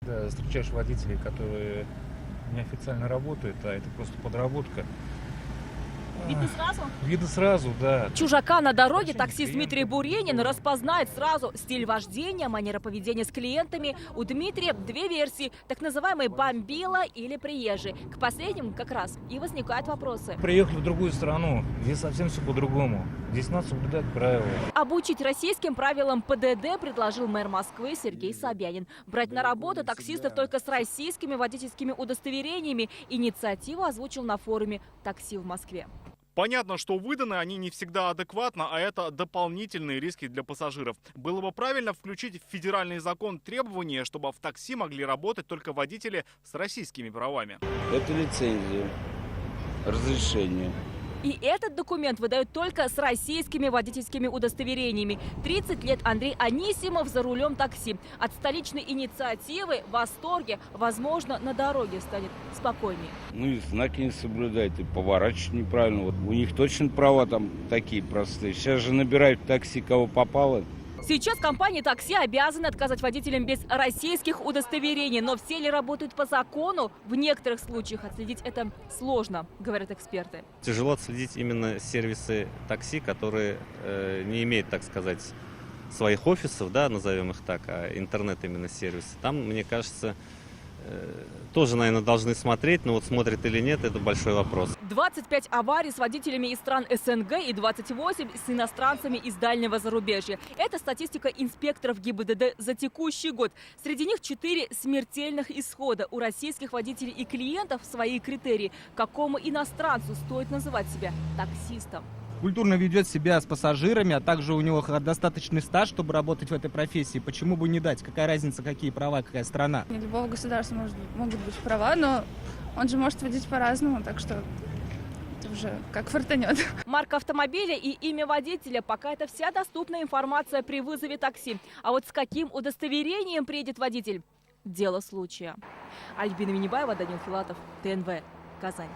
Да, встречаешь водителей, которые неофициально работают, а это просто подработка. Видно сразу? Видно сразу, да. Чужака на дороге Общение с таксист Дмитрий клиентом. Буренин распознает сразу стиль вождения, манера поведения с клиентами. У Дмитрия две версии, так называемый бомбила или приезжий. К последнему как раз и возникают вопросы. Приехали в другую страну, здесь совсем все по-другому. Здесь надо соблюдать правила. Обучить российским правилам ПДД предложил мэр Москвы Сергей Собянин. Брать на работу таксистов только с российскими водительскими удостоверениями. Инициативу озвучил на форуме «Такси в Москве». Понятно, что выданы они не всегда адекватно, а это дополнительные риски для пассажиров. Было бы правильно включить в федеральный закон требования, чтобы в такси могли работать только водители с российскими правами. Это лицензия, разрешение. И этот документ выдают только с российскими водительскими удостоверениями. 30 лет Андрей Анисимов за рулем такси. От столичной инициативы в восторге. Возможно, на дороге станет спокойнее. Ну и знаки не соблюдают, и поворачивать неправильно. Вот у них точно права там такие простые. Сейчас же набирают такси, кого попало. Сейчас компании такси обязаны отказать водителям без российских удостоверений. Но все ли работают по закону? В некоторых случаях отследить это сложно, говорят эксперты. Тяжело отследить именно сервисы такси, которые не имеют, так сказать, своих офисов, да, назовем их так, а интернет именно сервисы. Там, мне кажется, тоже, наверное, должны смотреть, но вот смотрят или нет, это большой вопрос. 25 аварий с водителями из стран СНГ и 28 с иностранцами из дальнего зарубежья. Это статистика инспекторов ГИБДД за текущий год. Среди них 4 смертельных исхода. У российских водителей и клиентов свои критерии. Какому иностранцу стоит называть себя таксистом? Культурно ведет себя с пассажирами, а также у него достаточный стаж, чтобы работать в этой профессии. Почему бы не дать? Какая разница, какие права, какая страна? У любого государства могут быть права, но он же может водить по-разному, так что это уже как фортанет. Марка автомобиля и имя водителя – пока это вся доступная информация при вызове такси. А вот с каким удостоверением приедет водитель – дело случая. Альбина Минибаева, Данил Филатов, ТНВ, Казань.